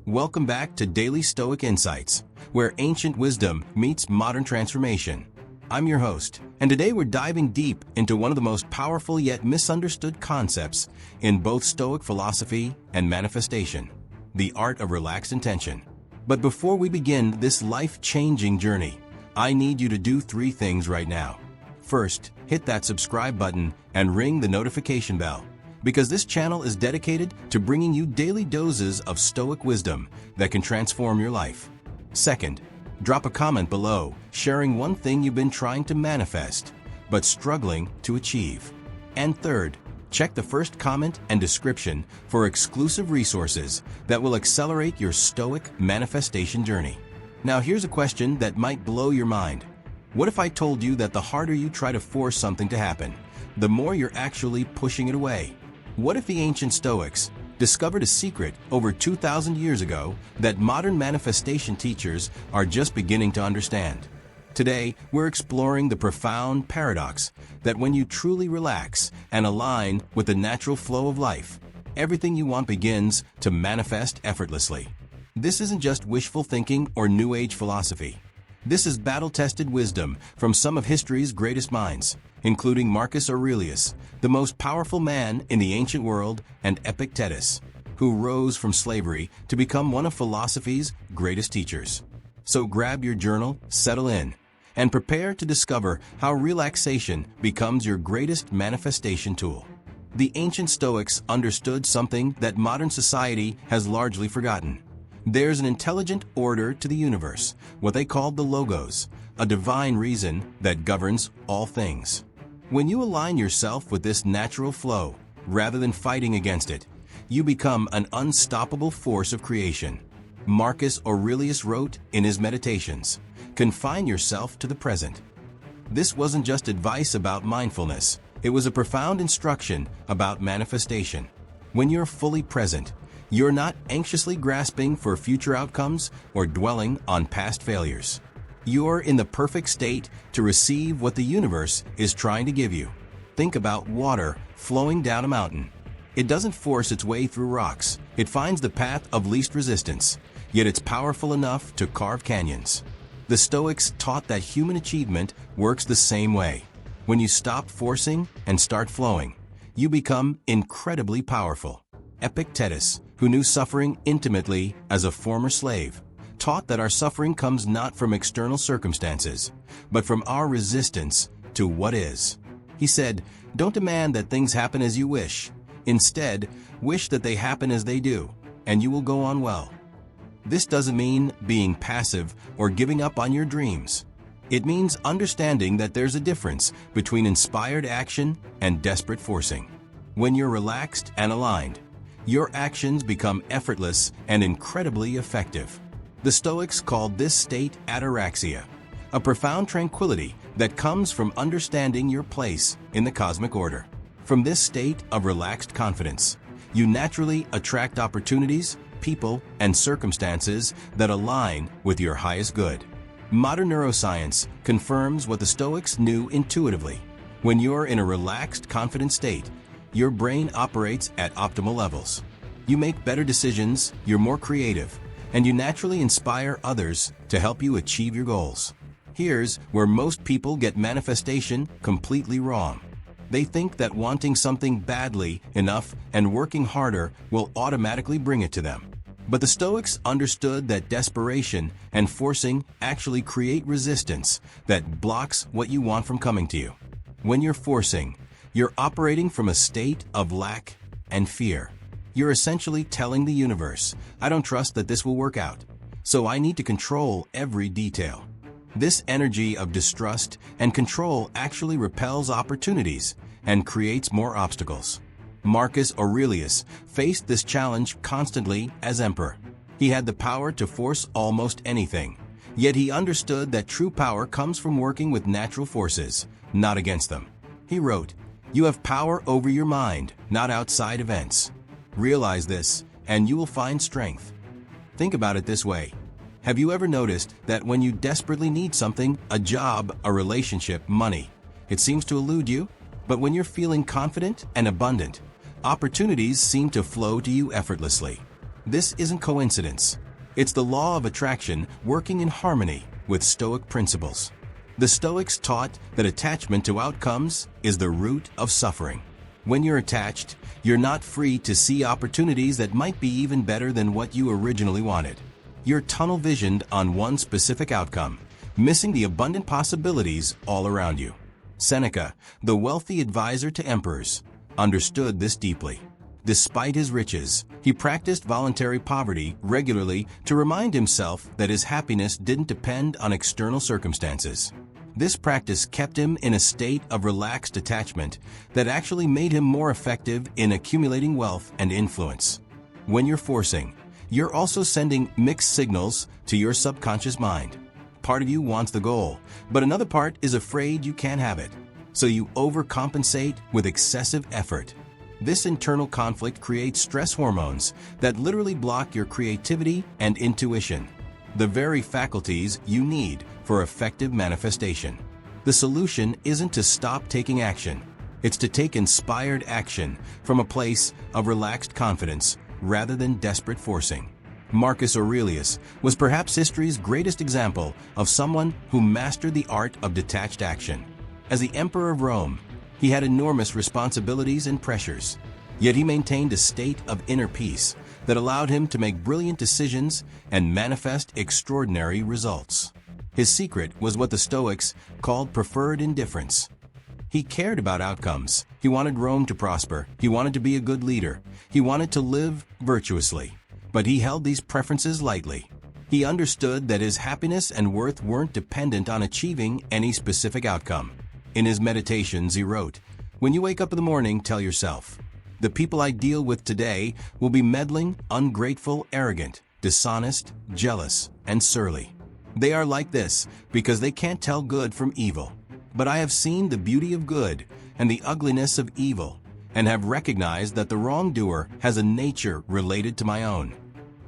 Welcome back to Daily Stoic Insights, where ancient wisdom meets modern transformation. I'm your host, and today we're diving deep into one of the most powerful yet misunderstood concepts in both Stoic philosophy and manifestation, the art of relaxed intention. But before we begin this life-changing journey, I need you to do 3 things right now. First, hit that subscribe button and ring the notification bell, because this channel is dedicated to bringing you daily doses of Stoic wisdom that can transform your life. Second, drop a comment below sharing one thing you've been trying to manifest but struggling to achieve. And third, check the first comment and description for exclusive resources that will accelerate your Stoic manifestation journey. Now here's a question that might blow your mind. What if I told you that the harder you try to force something to happen, the more you're actually pushing it away? What if the ancient Stoics discovered a secret over 2,000 years ago that modern manifestation teachers are just beginning to understand? Today, we're exploring the profound paradox that when you truly relax and align with the natural flow of life, everything you want begins to manifest effortlessly. This isn't just wishful thinking or New Age philosophy. This is battle-tested wisdom from some of history's greatest minds, including Marcus Aurelius, the most powerful man in the ancient world, and Epictetus, who rose from slavery to become one of philosophy's greatest teachers. So grab your journal, settle in, and prepare to discover how relaxation becomes your greatest manifestation tool. The ancient Stoics understood something that modern society has largely forgotten. There's an intelligent order to the universe, what they called the logos, a divine reason that governs all things. When you align yourself with this natural flow, rather than fighting against it, you become an unstoppable force of creation. Marcus Aurelius wrote in his Meditations, "Confine yourself to the present." This wasn't just advice about mindfulness, it was a profound instruction about manifestation. When you're fully present, you're not anxiously grasping for future outcomes or dwelling on past failures. You're in the perfect state to receive what the universe is trying to give you. Think about water flowing down a mountain. It doesn't force its way through rocks. It finds the path of least resistance, yet it's powerful enough to carve canyons. The Stoics taught that human achievement works the same way. When you stop forcing and start flowing, you become incredibly powerful. Epictetus, who knew suffering intimately as a former slave, taught that our suffering comes not from external circumstances, but from our resistance to what is. He said, "Don't demand that things happen as you wish. Instead, wish that they happen as they do, and you will go on well." This doesn't mean being passive or giving up on your dreams. It means understanding that there's a difference between inspired action and desperate forcing. When you're relaxed and aligned, your actions become effortless and incredibly effective. The Stoics called this state ataraxia, a profound tranquility that comes from understanding your place in the cosmic order. From this state of relaxed confidence, you naturally attract opportunities, people, and circumstances that align with your highest good. Modern neuroscience confirms what the Stoics knew intuitively. When you're in a relaxed, confident state, your brain operates at optimal levels. You make better decisions, you're more creative, and you naturally inspire others to help you achieve your goals. Here's where most people get manifestation completely wrong. They think that wanting something badly enough and working harder will automatically bring it to them. But the Stoics understood that desperation and forcing actually create resistance that blocks what you want from coming to you. When you're forcing, you're operating from a state of lack and fear. You're essentially telling the universe, "I don't trust that this will work out, so I need to control every detail." This energy of distrust and control actually repels opportunities and creates more obstacles. Marcus Aurelius faced this challenge constantly as emperor. He had the power to force almost anything, yet he understood that true power comes from working with natural forces, not against them. He wrote, "You have power over your mind, not outside events. Realize this, and you will find strength." Think about it this way. Have you ever noticed that when you desperately need something, a job, a relationship, money, it seems to elude you? But when you're feeling confident and abundant, opportunities seem to flow to you effortlessly. This isn't coincidence. It's the law of attraction working in harmony with Stoic principles. The Stoics taught that attachment to outcomes is the root of suffering. When you're attached, you're not free to see opportunities that might be even better than what you originally wanted. You're tunnel-visioned on one specific outcome, missing the abundant possibilities all around you. Seneca, the wealthy advisor to emperors, understood this deeply. Despite his riches, he practiced voluntary poverty regularly to remind himself that his happiness didn't depend on external circumstances. This practice kept him in a state of relaxed attachment that actually made him more effective in accumulating wealth and influence. When you're forcing, you're also sending mixed signals to your subconscious mind. Part of you wants the goal, but another part is afraid you can't have it. So you overcompensate with excessive effort. This internal conflict creates stress hormones that literally block your creativity and intuition, the very faculties you need for effective manifestation. The solution isn't to stop taking action. It's to take inspired action from a place of relaxed confidence rather than desperate forcing. Marcus Aurelius was perhaps history's greatest example of someone who mastered the art of detached action. As the emperor of Rome, he had enormous responsibilities and pressures, yet he maintained a state of inner peace that allowed him to make brilliant decisions and manifest extraordinary results. His secret was what the Stoics called preferred indifference. He cared about outcomes. He wanted Rome to prosper. He wanted to be a good leader. He wanted to live virtuously. But he held these preferences lightly. He understood that his happiness and worth weren't dependent on achieving any specific outcome. In his meditations, he wrote, "When you wake up in the morning, tell yourself, the people I deal with today will be meddling, ungrateful, arrogant, dishonest, jealous, and surly. They are like this because they can't tell good from evil. But I have seen the beauty of good and the ugliness of evil, and have recognized that the wrongdoer has a nature related to my own."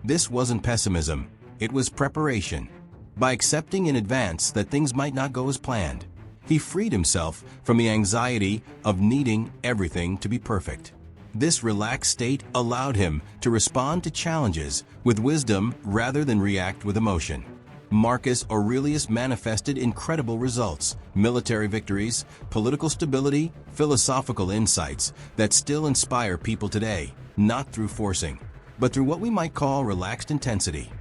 This wasn't pessimism, it was preparation. By accepting in advance that things might not go as planned, he freed himself from the anxiety of needing everything to be perfect. This relaxed state allowed him to respond to challenges with wisdom rather than react with emotion. Marcus Aurelius manifested incredible results, military victories, political stability, philosophical insights that still inspire people today, not through forcing, but through what we might call relaxed intensity.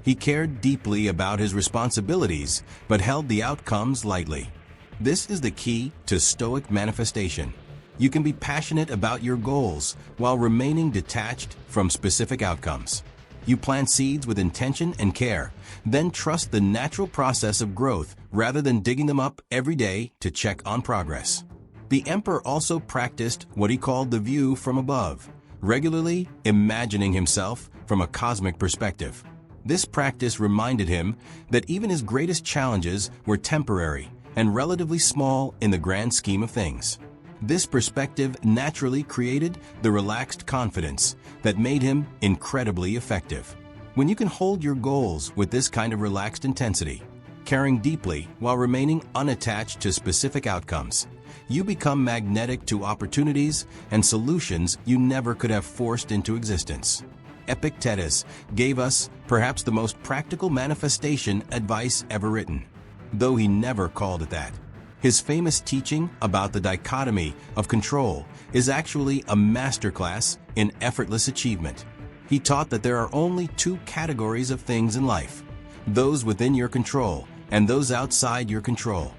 He cared deeply about his responsibilities, but held the outcomes lightly. This is the key to Stoic manifestation. You can be passionate about your goals while remaining detached from specific outcomes. You plant seeds with intention and care, then trust the natural process of growth rather than digging them up every day to check on progress. The emperor also practiced what he called the view from above, regularly imagining himself from a cosmic perspective. This practice reminded him that even his greatest challenges were temporary and relatively small in the grand scheme of things. This perspective naturally created the relaxed confidence that made him incredibly effective. When you can hold your goals with this kind of relaxed intensity, caring deeply while remaining unattached to specific outcomes, you become magnetic to opportunities and solutions you never could have forced into existence. Epictetus gave us perhaps the most practical manifestation advice ever written, though he never called it that. His famous teaching about the dichotomy of control is actually a masterclass in effortless achievement. He taught that there are only two categories of things in life: those within your control and those outside your control.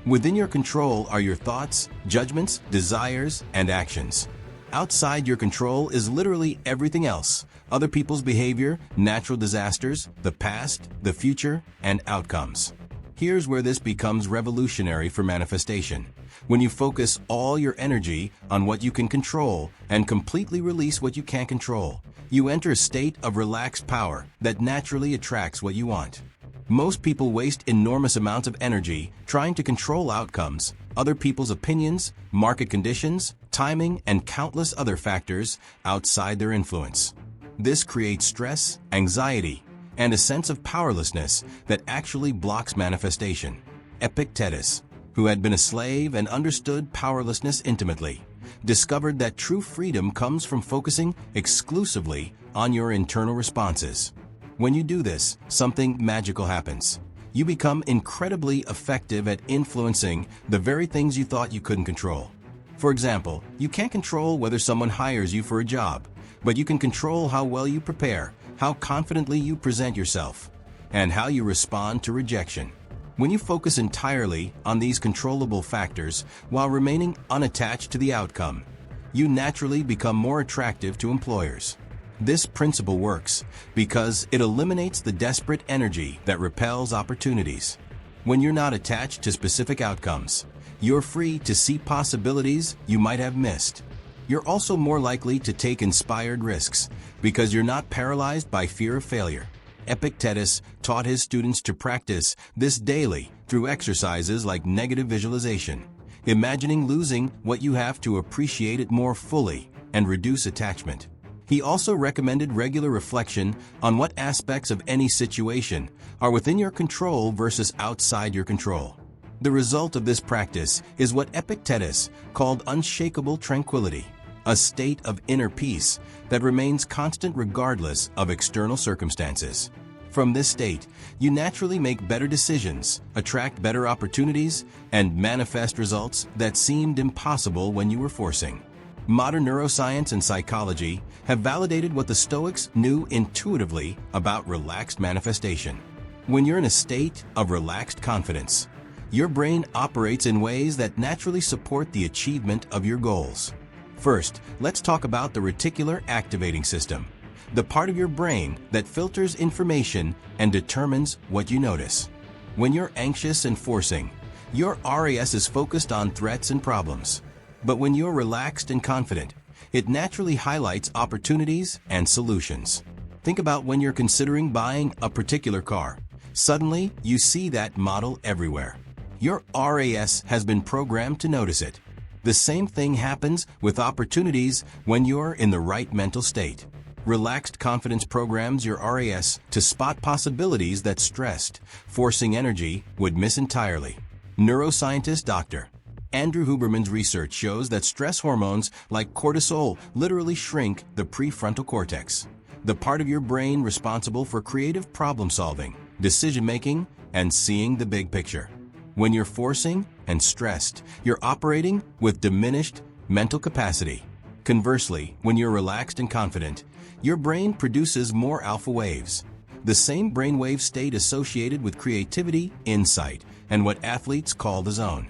Within your control are your thoughts, judgments, desires, and actions. Outside your control is literally everything else: other people's behavior, natural disasters, the past, the future, and outcomes. Here's where this becomes revolutionary for manifestation. When you focus all your energy on what you can control and completely release what you can't control, you enter a state of relaxed power that naturally attracts what you want. Most people waste enormous amounts of energy trying to control outcomes, other people's opinions, market conditions, timing, and countless other factors outside their influence. This creates stress, anxiety, and a sense of powerlessness that actually blocks manifestation. Epictetus, who had been a slave and understood powerlessness intimately, discovered that true freedom comes from focusing exclusively on your internal responses. When you do this, something magical happens. You become incredibly effective at influencing the very things you thought you couldn't control. For example, you can't control whether someone hires you for a job, but you can control how well you prepare, how confidently you present yourself, and how you respond to rejection. When you focus entirely on these controllable factors while remaining unattached to the outcome, you naturally become more attractive to employers. This principle works because it eliminates the desperate energy that repels opportunities. When you're not attached to specific outcomes, you're free to see possibilities you might have missed. You're also more likely to take inspired risks because you're not paralyzed by fear of failure. Epictetus taught his students to practice this daily through exercises like negative visualization, imagining losing what you have to appreciate it more fully and reduce attachment. He also recommended regular reflection on what aspects of any situation are within your control versus outside your control. The result of this practice is what Epictetus called unshakable tranquility, a state of inner peace that remains constant regardless of external circumstances. From this state, you naturally make better decisions, attract better opportunities, and manifest results that seemed impossible when you were forcing. Modern neuroscience and psychology have validated what the Stoics knew intuitively about relaxed manifestation. When you're in a state of relaxed confidence, your brain operates in ways that naturally support the achievement of your goals. First, let's talk about the reticular activating system, the part of your brain that filters information and determines what you notice. When you're anxious and forcing, your RAS is focused on threats and problems. But when you're relaxed and confident, it naturally highlights opportunities and solutions. Think about when you're considering buying a particular car. Suddenly, you see that model everywhere. Your RAS has been programmed to notice it. The same thing happens with opportunities when you're in the right mental state. Relaxed confidence programs your RAS to spot possibilities that stressed, forcing energy would miss entirely. Neuroscientist Dr. Andrew Huberman's research shows that stress hormones like cortisol literally shrink the prefrontal cortex, the part of your brain responsible for creative problem-solving, decision-making, and seeing the big picture. When you're forcing and stressed, you're operating with diminished mental capacity. Conversely, when you're relaxed and confident, your brain produces more alpha waves, the same brainwave state associated with creativity, insight, and what athletes call the zone.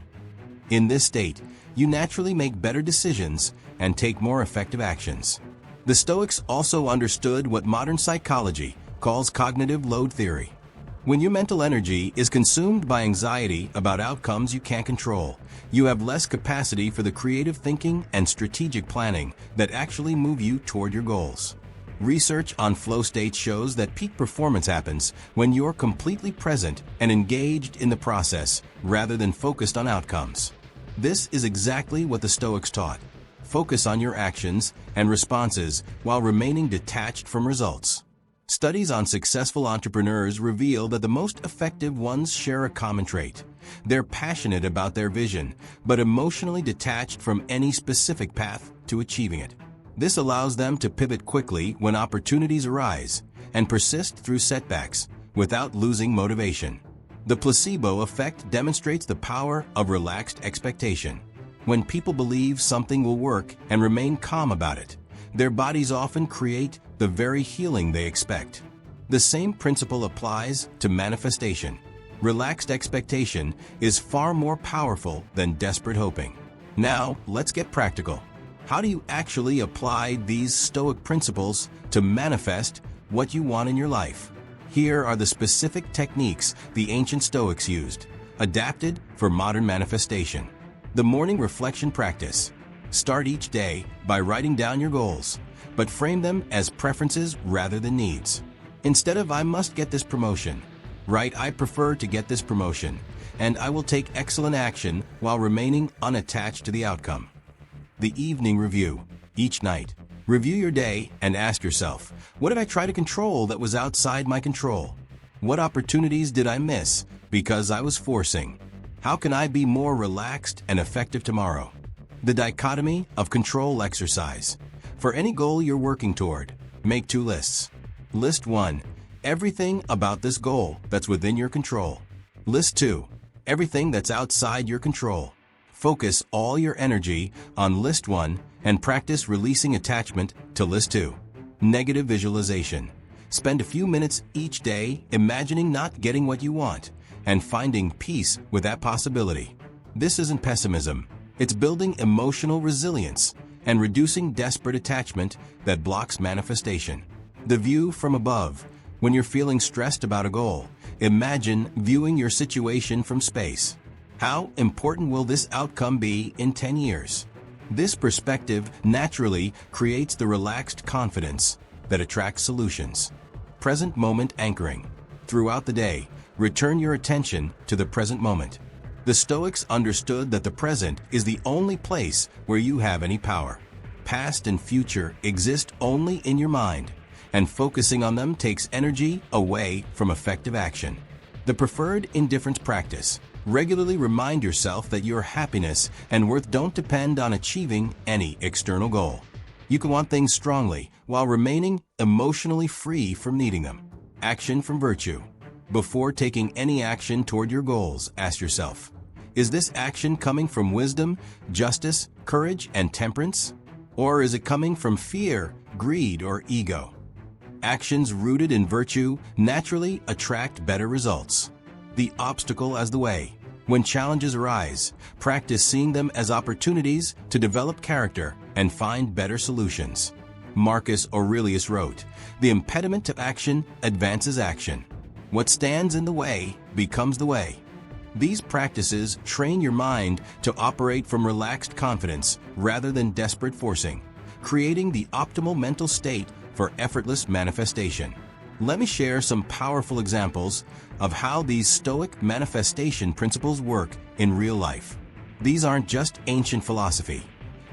In this state, you naturally make better decisions and take more effective actions. The Stoics also understood what modern psychology calls cognitive load theory. When your mental energy is consumed by anxiety about outcomes you can't control, you have less capacity for the creative thinking and strategic planning that actually move you toward your goals. Research on flow states shows that peak performance happens when you're completely present and engaged in the process rather than focused on outcomes. This is exactly what the Stoics taught. Focus on your actions and responses while remaining detached from results. Studies on successful entrepreneurs reveal that the most effective ones share a common trait. They're passionate about their vision, but emotionally detached from any specific path to achieving it. This allows them to pivot quickly when opportunities arise and persist through setbacks without losing motivation. The placebo effect demonstrates the power of relaxed expectation. When people believe something will work and remain calm about it, their bodies often create the very healing they expect. The same principle applies to manifestation. Relaxed expectation is far more powerful than desperate hoping. Now, let's get practical. How do you actually apply these Stoic principles to manifest what you want in your life? Here are the specific techniques the ancient Stoics used, adapted for modern manifestation. The morning reflection practice. Start each day by writing down your goals, but frame them as preferences rather than needs. Instead of "I must get this promotion," write "I prefer to get this promotion, and I will take excellent action while remaining unattached to the outcome." The evening review. Each night, review your day and ask yourself, what did I try to control that was outside my control? What opportunities did I miss because I was forcing? How can I be more relaxed and effective tomorrow? The dichotomy of control exercise. For any goal you're working toward, make 2 lists. List 1. Everything about this goal that's within your control. List 2. Everything that's outside your control. Focus all your energy on List 1 and practice releasing attachment to List 2. Negative visualization. Spend a few minutes each day imagining not getting what you want and finding peace with that possibility. This isn't pessimism. It's building emotional resilience and reducing desperate attachment that blocks manifestation. The view from above. When you're feeling stressed about a goal, imagine viewing your situation from space. How important will this outcome be in 10 years? This perspective naturally creates the relaxed confidence that attracts solutions. Present moment anchoring. Throughout the day, return your attention to the present moment. The Stoics understood that the present is the only place where you have any power. Past and future exist only in your mind, and focusing on them takes energy away from effective action. The preferred indifference practice. Regularly remind yourself that your happiness and worth don't depend on achieving any external goal. You can want things strongly while remaining emotionally free from needing them. Action from virtue. Before taking any action toward your goals, ask yourself, is this action coming from wisdom, justice, courage, and temperance? Or is it coming from fear, greed, or ego? Actions rooted in virtue naturally attract better results. The obstacle as the way. When challenges arise, practice seeing them as opportunities to develop character and find better solutions. Marcus Aurelius wrote, "The impediment to action advances action. What stands in the way becomes the way." These practices train your mind to operate from relaxed confidence rather than desperate forcing, creating the optimal mental state for effortless manifestation. Let me share some powerful examples of how these Stoic manifestation principles work in real life. These aren't just ancient philosophy.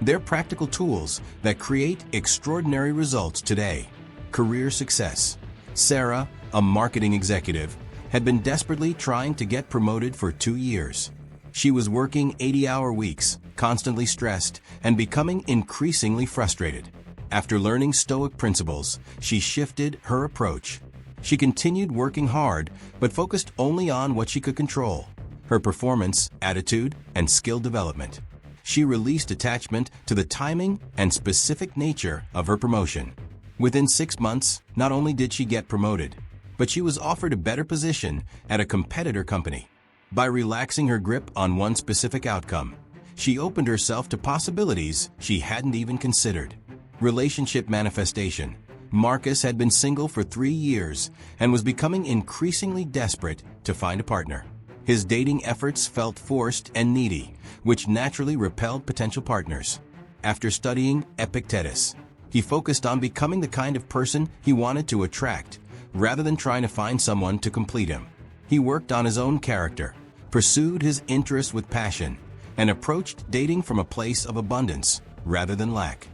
They're practical tools that create extraordinary results today. Career success. Sarah, a marketing executive, had been desperately trying to get promoted for 2 years. She was working 80-hour weeks, constantly stressed, and becoming increasingly frustrated. After learning Stoic principles, she shifted her approach. She continued working hard, but focused only on what she could control: her performance, attitude, and skill development. She released attachment to the timing and specific nature of her promotion. Within 6 months, not only did she get promoted, but she was offered a better position at a competitor company. By relaxing her grip on one specific outcome, she opened herself to possibilities she hadn't even considered. Relationship manifestation. Marcus had been single for 3 years and was becoming increasingly desperate to find a partner. His dating efforts felt forced and needy, which naturally repelled potential partners. After studying Epictetus, he focused on becoming the kind of person he wanted to attract, rather than trying to find someone to complete him. He worked on his own character, pursued his interests with passion, and approached dating from a place of abundance rather than lack.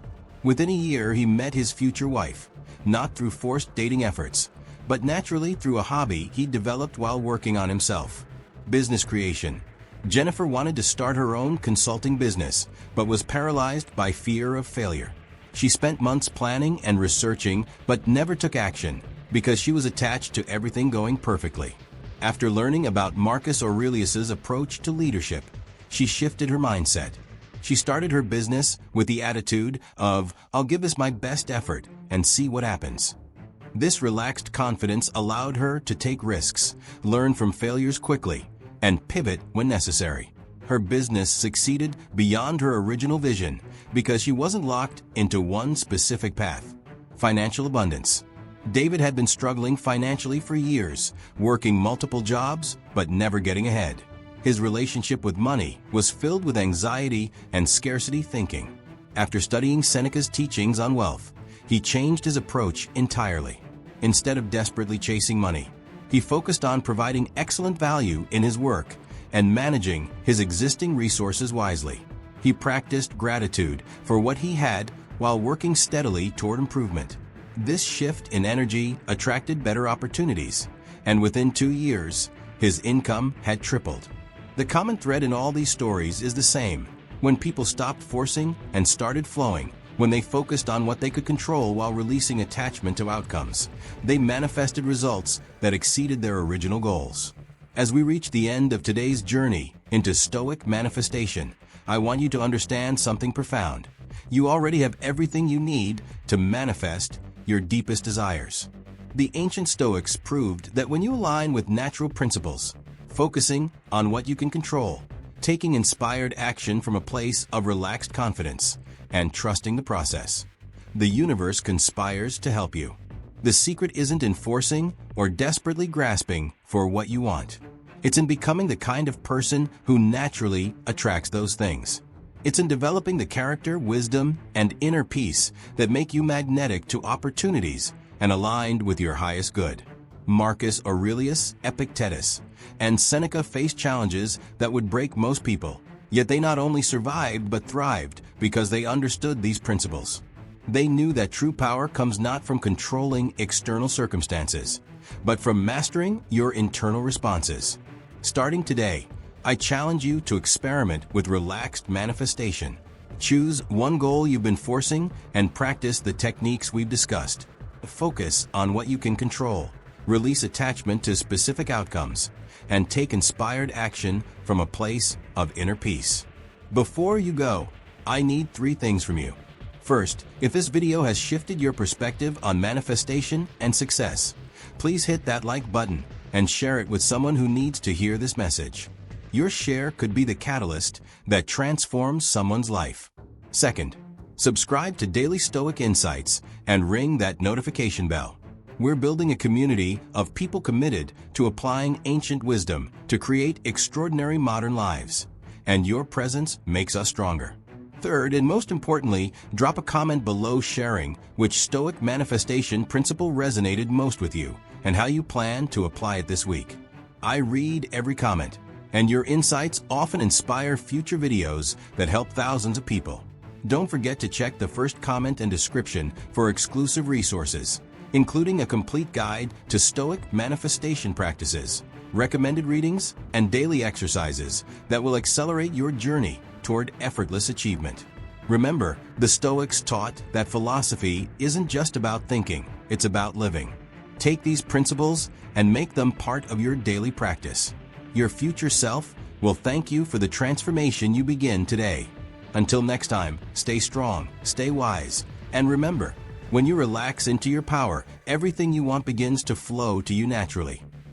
Within a year, he met his future wife, not through forced dating efforts, but naturally through a hobby he developed while working on himself. Business creation. Jennifer wanted to start her own consulting business, but was paralyzed by fear of failure. She spent months planning and researching, but never took action because she was attached to everything going perfectly. After learning about Marcus Aurelius's approach to leadership, she shifted her mindset. She started her business with the attitude of, "I'll give this my best effort and see what happens." This relaxed confidence allowed her to take risks, learn from failures quickly, and pivot when necessary. Her business succeeded beyond her original vision because she wasn't locked into one specific path. Financial abundance. David had been struggling financially for years, working multiple jobs but never getting ahead. His relationship with money was filled with anxiety and scarcity thinking. After studying Seneca's teachings on wealth, he changed his approach entirely. Instead of desperately chasing money, he focused on providing excellent value in his work and managing his existing resources wisely. He practiced gratitude for what he had while working steadily toward improvement. This shift in energy attracted better opportunities, and within 2 years, his income had tripled. The common thread in all these stories is the same. when people stopped forcing and started flowing, when they focused on what they could control while releasing attachment to outcomes, they manifested results that exceeded their original goals. As we reach the end of today's journey into Stoic manifestation, I want you to understand something profound. You already have everything you need to manifest your deepest desires. The ancient Stoics proved that when you align with natural principles, focusing on what you can control, taking inspired action from a place of relaxed confidence, and trusting the process, the universe conspires to help you. The secret isn't in forcing or desperately grasping for what you want. It's in becoming the kind of person who naturally attracts those things. It's in developing the character, wisdom, and inner peace that make you magnetic to opportunities and aligned with your highest good. Marcus Aurelius, Epictetus, and Seneca faced challenges that would break most people, yet they not only survived but thrived because they understood these principles. They knew that true power comes not from controlling external circumstances, but from mastering your internal responses. Starting today, I challenge you to experiment with relaxed manifestation. Choose one goal you've been forcing and practice the techniques we've discussed. Focus on what you can control, release attachment to specific outcomes, and take inspired action from a place of inner peace. Before you go, I need 3 things from you. First, if this video has shifted your perspective on manifestation and success, please hit that like button and share it with someone who needs to hear this message. Your share could be the catalyst that transforms someone's life. Second, subscribe to Daily Stoic Insights and ring that notification bell. We're building a community of people committed to applying ancient wisdom to create extraordinary modern lives, and your presence makes us stronger. Third, and most importantly, drop a comment below sharing which Stoic manifestation principle resonated most with you and how you plan to apply it this week. I read every comment, and your insights often inspire future videos that help thousands of people. Don't forget to check the first comment and description for exclusive resources, including a complete guide to Stoic manifestation practices, recommended readings, and daily exercises that will accelerate your journey toward effortless achievement. Remember, the Stoics taught that philosophy isn't just about thinking, it's about living. Take these principles and make them part of your daily practice. Your future self will thank you for the transformation you begin today. Until next time, stay strong, stay wise, and remember, when you relax into your power, everything you want begins to flow to you naturally.